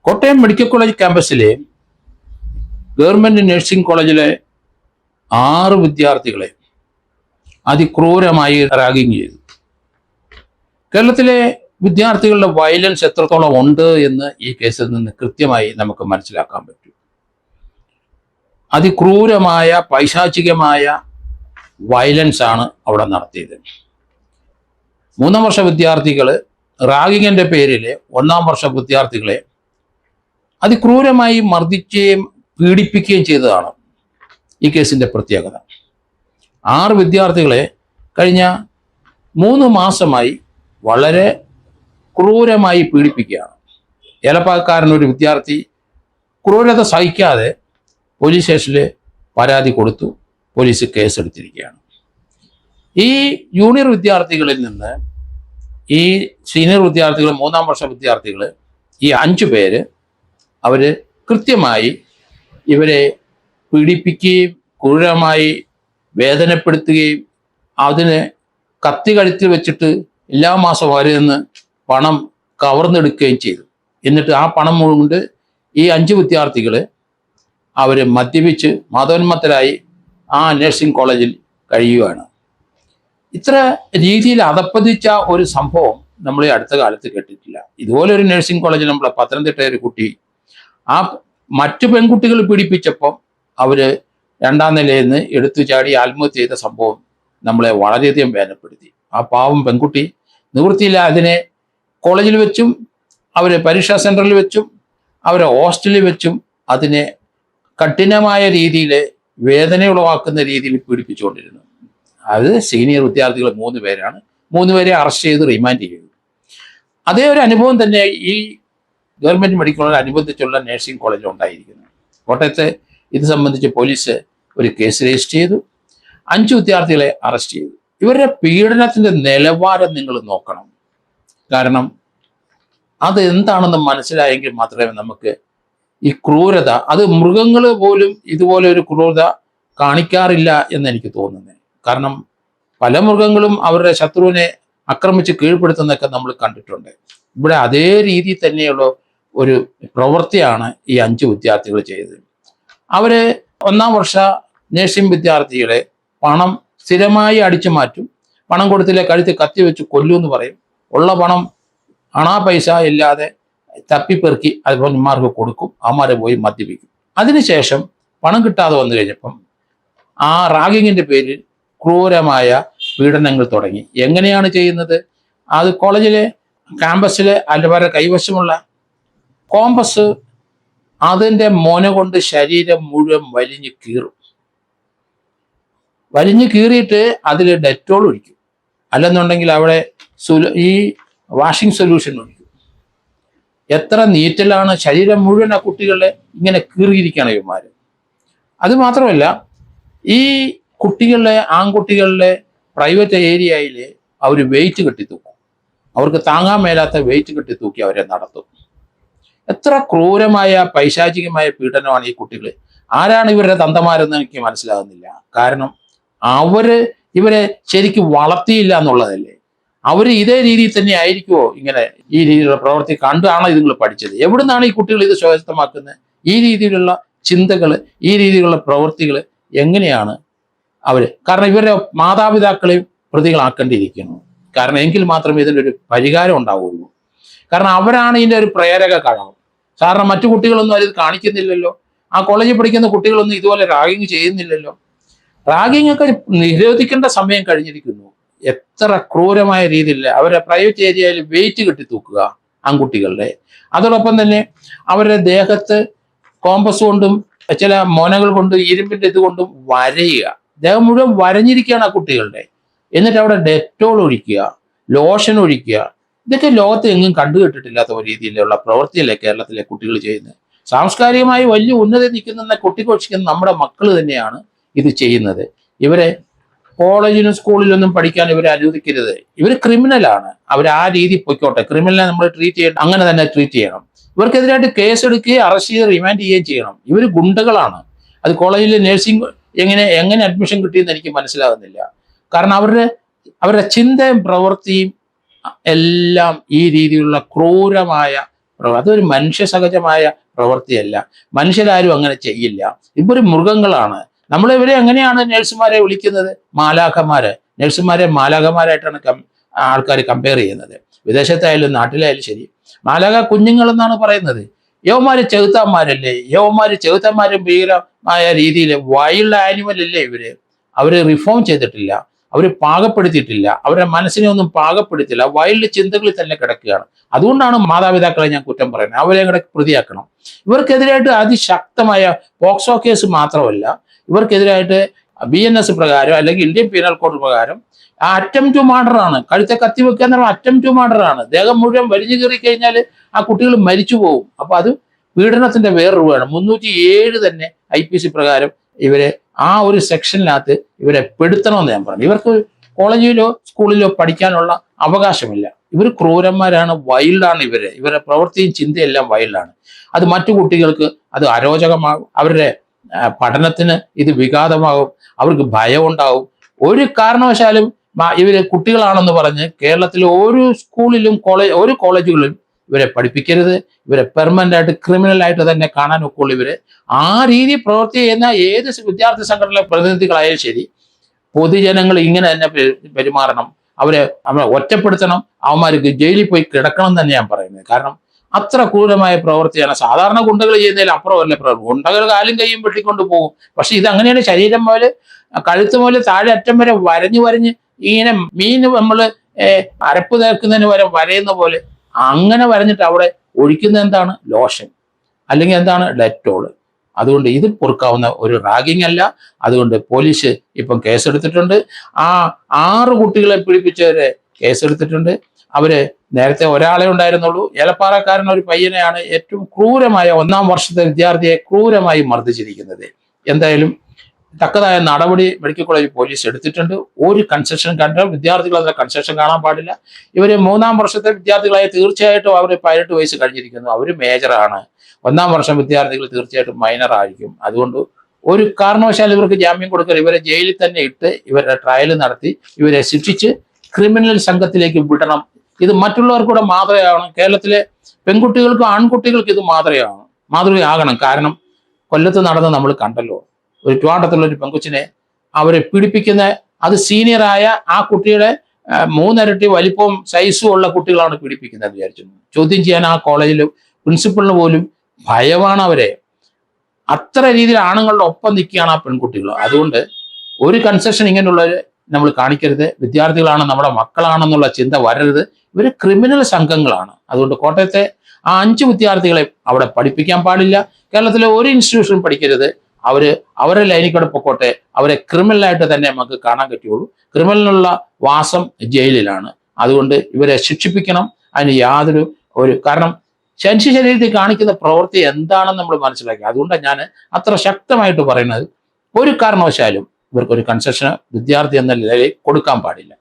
Kottayam medical college ക്യാമ്പസിലെ government nursing കോളേജിലെ 6 വിദ്യാർത്ഥികളെ അതിക്രൂരമായി റാഗിങ് ചെയ്തു. കേരളത്തിലെ വിദ്യാർത്ഥികളുടെ വയലൻസ് എത്രത്തോളം ഉണ്ട് എന്ന് ഈ കേസിൽ നിന്ന് കൃത്യമായി നമുക്ക് മനസ്സിലാക്കാൻ പറ്റും. അതിക്രൂരമായ പൈശാചികമായ വയലൻസ് ആണ് അവിടെ നടത്തിയത്. 3ാം വർഷ വിദ്യാർത്ഥികൾ റാഗിങ്ങിന്റെ പേരിൽ 1ാം വർഷ വിദ്യാർത്ഥികളെ അതിക്രൂരമായി മർദ്ദിക്കുകയും പീഡിപ്പിക്കുകയും ചെയ്തതാണ് ഈ കേസിന്റെ പ്രത്യേകത. 6 വിദ്യാർത്ഥികളെ കഴിഞ്ഞ 3 മാസമായി വളരെ ക്രൂരമായി പീഡിപ്പിക്കുകയാണ്. ഏലപ്പാക്കാരനൊരു വിദ്യാർത്ഥി ക്രൂരത സഹിക്കാതെ പോലീസ് സ്റ്റേഷനിൽ പരാതി കൊടുത്തു. പോലീസ് കേസെടുത്തിരിക്കുകയാണ്. ഈ ജൂനിയർ വിദ്യാർത്ഥികളിൽ നിന്ന് ഈ സീനിയർ വിദ്യാർത്ഥികൾ, 3ാം വർഷ വിദ്യാർത്ഥികൾ, ഈ 5 പേര് അവര് കൃത്യമായി ഇവരെ പീഡിപ്പിക്കുകയും ക്രൂരമായി വേദനപ്പെടുത്തുകയും അതിന് കത്തി കഴുത്തിൽ വെച്ചിട്ട് എല്ലാ മാസവും അവരിൽ നിന്ന് പണം കവർന്നെടുക്കുകയും ചെയ്തു. എന്നിട്ട് ആ പണം കൊണ്ട് ഈ 5 വിദ്യാർത്ഥികൾ അവർ മദ്യപിച്ച് മതോന്മത്തരായി ആ നഴ്സിംഗ് കോളേജിൽ കഴിയുകയാണ്. ഇത്ര രീതിയിൽ അധപ്പതിച്ച ഒരു സംഭവം നമ്മൾ ഈ അടുത്ത കാലത്ത് കേട്ടിട്ടില്ല. ഇതുപോലെ ഒരു നഴ്സിംഗ് കോളേജിൽ നമ്മളെ പത്തനംതിട്ട ഒരു കുട്ടി ആ മറ്റു പെൺകുട്ടികൾ പീഡിപ്പിച്ചപ്പം അവര് 2ാം നിലയിൽ നിന്ന് എടുത്തു ചാടി ആത്മഹത്യ ചെയ്ത സംഭവം നമ്മളെ വളരെയധികം വേദനപ്പെടുത്തി. ആ പാവം പെൺകുട്ടി നിവൃത്തിയില്ല, അതിനെ കോളേജിൽ വെച്ചും അവര് പരീക്ഷാ സെന്ററിൽ വെച്ചും അവരെ ഹോസ്റ്റലിൽ വെച്ചും അതിനെ കഠിനമായ രീതിയിൽ വേദന ഉളവാക്കുന്ന രീതിയിൽ പീഡിപ്പിച്ചുകൊണ്ടിരുന്നു. അത് സീനിയർ വിദ്യാർത്ഥികൾ 3 പേരാണ്. 3 പേരെ അറസ്റ്റ് ചെയ്ത് റിമാൻഡ് ചെയ്തു. അതേ ഒരു അനുഭവം തന്നെ ഈ ഗവൺമെന്റ് മെഡിക്കൽ കോളേജ് അനുബന്ധിച്ചുള്ള നഴ്സിംഗ് കോളേജിൽ ഉണ്ടായിരിക്കുന്നു. കോട്ടയത്തെ ഇത് സംബന്ധിച്ച് പോലീസ് ഒരു കേസ് രജിസ്റ്റർ ചെയ്തു. 5 വിദ്യാർത്ഥികളെ അറസ്റ്റ് ചെയ്തു. ഇവരുടെ പീഡനത്തിന്റെ നിലവാരം നിങ്ങൾ നോക്കണം. കാരണം അത് എന്താണെന്ന് മനസ്സിലായെങ്കിൽ മാത്രമേ നമുക്ക് ഈ ക്രൂരത, അത് മൃഗങ്ങൾ പോലും ഇതുപോലെ ഒരു ക്രൂരത കാണിക്കാറില്ല എന്ന് എനിക്ക് തോന്നുന്നത്. കാരണം പല മൃഗങ്ങളും അവരുടെ ശത്രുവിനെ ആക്രമിച്ച് കീഴ്പ്പെടുത്തുന്നതൊക്കെ നമ്മൾ കണ്ടിട്ടുണ്ട്. ഇവിടെ അതേ രീതിയിൽ തന്നെയുള്ള ഒരു പ്രവൃത്തിയാണ് ഈ 5 വിദ്യാർത്ഥികൾ ചെയ്തത്. അവര് 1ാം വർഷ നഴ്സിംഗ് വിദ്യാർത്ഥികളെ പണം സ്ഥിരമായി അടിച്ചു മാറ്റും. പണം കൊടുത്തില്ല കഴുത്ത് കത്തി വെച്ച് കൊല്ലുമെന്ന് പറയും. ഉള്ള പണം അണാ പൈസ ഇല്ലാതെ തപ്പിപ്പെറുക്കി അതുപോലെമാർക്ക് കൊടുക്കും. അവന്മാരെ പോയി മദ്യപിക്കും. അതിനുശേഷം പണം കിട്ടാതെ വന്നു കഴിഞ്ഞപ്പം ആ റാഗിങ്ങിന്റെ പേരിൽ ക്രൂരമായ പീഡനങ്ങൾ തുടങ്ങി. എങ്ങനെയാണ് ചെയ്യുന്നത്? അത് കോളേജിലെ ക്യാമ്പസിലെ അവരുടെ കൈവശമുള്ള കോമ്പസ് അതിൻ്റെ മോന കൊണ്ട് ശരീരം മുഴുവൻ വലിഞ്ഞു കീറും. വലിഞ്ഞു കീറിയിട്ട് അതിൽ ഡെറ്റോൾ ഒഴിക്കും. അല്ലെന്നുണ്ടെങ്കിൽ അവിടെ ഈ വാഷിംഗ് സൊല്യൂഷൻ ഒഴിക്കും. എത്ര നീറ്റലാണ്! ശരീരം മുഴുവൻ ആ കുട്ടികളെ ഇങ്ങനെ കീറിയിരിക്കുകയാണ് ഇവന്മാർ. അത് മാത്രമല്ല, ഈ ആൺകുട്ടികളിലെ പ്രൈവറ്റ് ഏരിയയിൽ അവർ വെയിറ്റ് കെട്ടിത്തൂക്കും. അവർക്ക് താങ്ങാൻ മേലാത്ത വെയിറ്റ് കെട്ടിത്തൂക്കി അവരെ നടത്തും. എത്ര ക്രൂരമായ പൈശാചികമായ പീഡനമാണ് ഈ കുട്ടികൾ. ആരാണ് ഇവരുടെ തന്തമാരെന്ന് എനിക്ക് മനസ്സിലാകുന്നില്ല. കാരണം ഇവരെ ശരിക്കും വളർത്തിയില്ല എന്നുള്ളതല്ലേ. അവർ ഇതേ രീതിയിൽ തന്നെ ആയിരിക്കുമോ ഇങ്ങനെ ഈ രീതിയിലുള്ള പ്രവൃത്തി കണ്ടാണോ ഇത് നിങ്ങൾ പഠിച്ചത്? എവിടുന്നാണ് ഈ കുട്ടികൾ ഇത് സ്വായത്തമാക്കുന്നത്? ഈ രീതിയിലുള്ള ചിന്തകൾ, ഈ രീതിയിലുള്ള പ്രവൃത്തികൾ എങ്ങനെയാണ് കാരണം ഇവരുടെ മാതാപിതാക്കളെയും പ്രതികളാക്കേണ്ടിയിരിക്കുന്നു. കാരണം എങ്കിൽ മാത്രമേ ഇതിനൊരു പരിഹാരം ഉണ്ടാവുള്ളൂ. കാരണം അവരാണ് ഇതിൻ്റെ ഒരു പ്രേരക ഘടകം. കാരണം മറ്റു കുട്ടികളൊന്നും അത് കാണിക്കുന്നില്ലല്ലോ. ആ കോളേജിൽ പഠിക്കുന്ന കുട്ടികളൊന്നും ഇതുപോലെ റാഗിങ് ചെയ്യുന്നില്ലല്ലോ. റാഗിങ് ഒക്കെ നിരോധിക്കേണ്ട സമയം കഴിഞ്ഞിരിക്കുന്നു. എത്ര ക്രൂരമായ രീതിയിൽ അവരുടെ പ്രൈവറ്റ് ഏരിയയിൽ വെയിറ്റ് കെട്ടിത്തൂക്കുക ആൺകുട്ടികളുടെ. അതോടൊപ്പം തന്നെ അവരുടെ ദേഹത്ത് കോമ്പസ് കൊണ്ടും ചില മോനകൾ കൊണ്ടും ഇരുമ്പിന്റെ ഇത് കൊണ്ടും വരയുക. ദേഹം മുഴുവൻ വരഞ്ഞിരിക്കുകയാണ് ആ കുട്ടികളുടെ. എന്നിട്ട് അവിടെ ഡെറ്റോൾ ഒഴിക്കുക, ലോഷൻ ഒഴിക്കുക. ഇതൊക്കെ ലോകത്ത് എങ്ങും കണ്ടുകെട്ടിട്ടില്ലാത്ത രീതിയിലുള്ള പ്രവൃത്തിയല്ലേ കേരളത്തിലെ കുട്ടികൾ ചെയ്യുന്നത്. സാംസ്കാരികമായി വലിയ ഉന്നതി നിൽക്കുന്ന കൊട്ടിക്കൊഴിക്കുന്ന നമ്മുടെ മക്കൾ തന്നെയാണ് ഇത് ചെയ്യുന്നത്. ഇവരെ കോളേജിലും സ്കൂളിലൊന്നും പഠിക്കാൻ ഇവരെ അനുവദിക്കരുത്. ഇവർ ക്രിമിനലാണ്. അവർ ആ രീതി പൊയ്ക്കോട്ടെ. ക്രിമിനലിനെ നമ്മൾ ട്രീറ്റ് ചെയ്യണം, അങ്ങനെ തന്നെ ട്രീറ്റ് ചെയ്യണം. ഇവർക്കെതിരായിട്ട് കേസ് എടുക്കുകയും അറസ്റ്റ് ചെയ്ത് റിമാൻഡ് ചെയ്യുകയും ചെയ്യണം. ഇവർ ഗുണ്ടകളാണ്. അത് കോളേജിൽ നഴ്സിംഗ് എങ്ങനെ അഡ്മിഷൻ കിട്ടിയെന്ന് എനിക്ക് മനസ്സിലാകുന്നില്ല. കാരണം അവരുടെ ചിന്തയും പ്രവൃത്തിയും എല്ലാം ഈ രീതിയിലുള്ള ക്രൂരമായ അതൊരു മനുഷ്യ സഹജമായ പ്രവൃത്തിയല്ല. മനുഷ്യരാരും അങ്ങനെ ചെയ്യില്ല. ഇവര് മൃഗങ്ങളാണ്. നമ്മളിവരെ എങ്ങനെയാണ് നഴ്സുമാരെ വിളിക്കുന്നത്? മാലാഖമാര്. നഴ്സുമാരെ മാലാഖമാരായിട്ടാണ് ആൾക്കാർ കമ്പയർ ചെയ്യുന്നത്. വിദേശത്തായാലും നാട്ടിലായാലും ശരി, മാലാഖ കുഞ്ഞുങ്ങൾ എന്നാണ് പറയുന്നത്. യവന്മാര് ചെകുത്താന്മാരല്ലേ? യവന്മാര് ചെകുത്താന്മാരും ഭീകരമായ രീതിയിൽ വൈൽഡ് ആനിമൽ അല്ലേ ഇവര്? അവര് റിഫോം ചെയ്തിട്ടില്ല, അവര് പാകപ്പെടുത്തിയിട്ടില്ല, അവരുടെ മനസ്സിനെ ഒന്നും പാകപ്പെടുത്തില്ല, വൈൽഡ് ചിന്തകളിൽ തന്നെ കിടക്കുകയാണ്. അതുകൊണ്ടാണ് മാതാപിതാക്കളെ ഞാൻ കുറ്റം പറയുന്നത്. അവരെ കൂടെ പ്രതിയാക്കണം. ഇവർക്കെതിരായിട്ട് അതിശക്തമായ പോക്സോ കേസ് മാത്രമല്ല, ഇവർക്കെതിരായിട്ട് BNS പ്രകാരം അല്ലെങ്കിൽ ഇന്ത്യൻ പീനൽ കോഡ് പ്രകാരം അറ്റംപ്റ്റ് ടു മർഡർ ആണ്. കഴുത്തെ കത്തി വെക്കുക എന്ന് പറഞ്ഞാൽ അറ്റംപ്റ്റ് ടു മർഡർ ആണ്. ദേഹം മുഴുവൻ വലിഞ്ഞു കയറി കഴിഞ്ഞാൽ ആ കുട്ടികൾ മരിച്ചു പോകും. അപ്പൊ അത് പീഡനത്തിന്റെ വേറൊരു വേണം. 307 തന്നെ IPC പ്രകാരം ഇവരെ ആ ഒരു സെക്ഷനിനകത്ത് ഇവരെ പെടുത്തണമെന്ന് ഞാൻ പറഞ്ഞു. ഇവർക്ക് കോളേജിലോ സ്കൂളിലോ പഠിക്കാനുള്ള അവകാശമില്ല. ഇവർ ക്രൂരന്മാരാണ്, വൈൽഡാണ് ഇവരുടെ പ്രവൃത്തിയും ചിന്തയെല്ലാം വൈൽഡാണ്. അത് മറ്റു കുട്ടികൾക്ക് അത് അരോചകമാകും, അവരുടെ പഠനത്തിന് ഇത് വിഘാതമാകും, അവർക്ക് ഭയം ഉണ്ടാവും. ഒരു കാരണവശാലും ഇവര് കുട്ടികളാണെന്ന് പറഞ്ഞ് കേരളത്തിലെ ഒരു സ്കൂളിലും ഒരു കോളേജുകളിലും ഇവരെ പഠിപ്പിക്കരുത്. ഇവരെ പെർമനന്റ് ആയിട്ട് ക്രിമിനൽ ആയിട്ട് തന്നെ കാണാൻ ഒക്കുള്ളൂ. ഇവര് ആ രീതി പ്രവൃത്തി ചെയ്യുന്ന ഏത് വിദ്യാർത്ഥി സംഘടനയിലെ പ്രതിനിധികളായാലും ശരി, പൊതുജനങ്ങൾ ഇങ്ങനെ തന്നെ പെരുമാറണം. അവരെ ഒറ്റപ്പെടുത്തണം. അവന്മാർക്ക് ജയിലിൽ പോയി കിടക്കണം തന്നെ ഞാൻ പറയുന്നത്. കാരണം അത്ര ക്രൂരമായ പ്രവൃത്തിയാണ്. സാധാരണ ഗുണ്ടകൾ ചെയ്യുന്നതിൽ അപ്പുറമല്ല പ്രവൃത്തി. ഗുണ്ടകൾ കാലും കൈയും വെട്ടിക്കൊണ്ട് പോകും. പക്ഷെ ഇത് അങ്ങനെയാണ്. ശരീരം പോലെ കഴുത്ത് പോലെ താഴെ അറ്റം വരെ വരഞ്ഞ് ഇങ്ങനെ മീൻ നമ്മൾ അരപ്പ് തേക്കുന്നതിന് വരെ വരയുന്ന പോലെ അങ്ങനെ വരഞ്ഞിട്ട് അവിടെ ഒഴിക്കുന്ന എന്താണ്? ലോഷൻ, അല്ലെങ്കിൽ എന്താണ്? ഡെറ്റോള്. അതുകൊണ്ട് ഇത് പൊറുക്കാവുന്ന ഒരു റാഗിങ് അല്ല. അതുകൊണ്ട് പോലീസ് ഇപ്പം കേസെടുത്തിട്ടുണ്ട്. ആ 6 കുട്ടികളെ പീഡിപ്പിച്ചവരെ കേസെടുത്തിട്ടുണ്ട്. അവര് നേരത്തെ ഒരാളെ ഉണ്ടായിരുന്നുള്ളൂ. ഏലപ്പാറക്കാരൻ ഒരു പയ്യനെയാണ് ഏറ്റവും ക്രൂരമായ 1ാം വർഷത്തെ വിദ്യാർത്ഥിയെ ക്രൂരമായി മർദ്ദിച്ചിരിക്കുന്നത്. എന്തായാലും തക്കതായ നടപടി മെഡിക്കൽ കോളേജ് പോലീസ് എടുത്തിട്ടുണ്ട്. ഒരു കൺസെഷൻ കണ്ടാൽ വിദ്യാർത്ഥികൾ അതിലെ കൺസെഷൻ കാണാൻ പാടില്ല. ഇവര് 3ാം വർഷത്തെ വിദ്യാർത്ഥികളായ തീർച്ചയായിട്ടും അവർ 18 വയസ്സ് കഴിഞ്ഞിരിക്കുന്നു. അവർ മേജറാണ്. 1ാം വർഷം വിദ്യാർത്ഥികൾ തീർച്ചയായിട്ടും മൈനർ ആയിരിക്കും. അതുകൊണ്ട് ഒരു കാരണവശാലും ഇവർക്ക് ജാമ്യം കൊടുക്കരുത്. ഇവരെ ജയിലിൽ തന്നെ ഇട്ട് ഇവരുടെ ട്രയൽ നടത്തി ഇവരെ ശിക്ഷിച്ച് ക്രിമിനൽ സംഘത്തിലേക്ക് വിടണം. ഇത് മറ്റുള്ളവർക്കൂടെ മാതൃകയാവണം. കേരളത്തിലെ പെൺകുട്ടികൾക്കും ആൺകുട്ടികൾക്കും ഇത് മാതൃകയാകണം. കാരണം കൊല്ലത്ത് നടന്ന് നമ്മൾ കണ്ടല്ലോ. ഒരു ട്രിവാൻഡ്രത്തുള്ള ഒരു പെൺകുച്ചിനെ അവരെ പീഡിപ്പിക്കുന്ന അത് സീനിയറായ ആ കുട്ടിയുടെ 3 ഇരട്ടി വലിപ്പവും സൈസും ഉള്ള കുട്ടികളാണ് പീഡിപ്പിക്കുന്നത് വിചാരിച്ചു. ചോദ്യം ചെയ്യാൻ ആ കോളേജിൽ പ്രിൻസിപ്പളിന് പോലും ഭയമാണ് അവരെ. അത്ര രീതിയിൽ ആണുങ്ങളുടെ ഒപ്പം നിൽക്കുകയാണ് ആ പെൺകുട്ടികൾ. അതുകൊണ്ട് ഒരു കൺസെഷൻ ഇങ്ങനെയുള്ളവർ നമ്മൾ കാണിക്കരുത്. വിദ്യാർത്ഥികളാണ്, നമ്മുടെ മക്കളാണെന്നുള്ള ചിന്ത വരരുത്. ഇവർ ക്രിമിനൽ സംഘങ്ങളാണ്. അതുകൊണ്ട് കോട്ടയത്തെ ആ 5 വിദ്യാർത്ഥികളെ അവിടെ പഠിപ്പിക്കാൻ പാടില്ല. കേരളത്തിലെ ഒരു ഇൻസ്റ്റിറ്റ്യൂഷനും പഠിക്കരുത്. അവരെ ലൈനിക്കൂടെ പൊക്കോട്ടെ. അവരെ ക്രിമിനലായിട്ട് തന്നെ നമുക്ക് കാണാൻ പറ്റുള്ളൂ. ക്രിമിനലിനുള്ള വാസം ജയിലിലാണ്. അതുകൊണ്ട് ഇവരെ ശിക്ഷിപ്പിക്കണം. അതിന് യാതൊരു കാരണം മനുഷ്യ ശരീരത്തിൽ കാണിക്കുന്ന പ്രവൃത്തി എന്താണെന്ന് നമ്മൾ മനസ്സിലാക്കി. അതുകൊണ്ടാണ് ഞാൻ അത്ര ശക്തമായിട്ട് പറയുന്നത്. ഒരു കാരണവശാലും ഇവർക്കൊരു കൺസെഷൻ വിദ്യാർത്ഥി എന്ന നിലയിൽ കൊടുക്കാൻ പാടില്ല.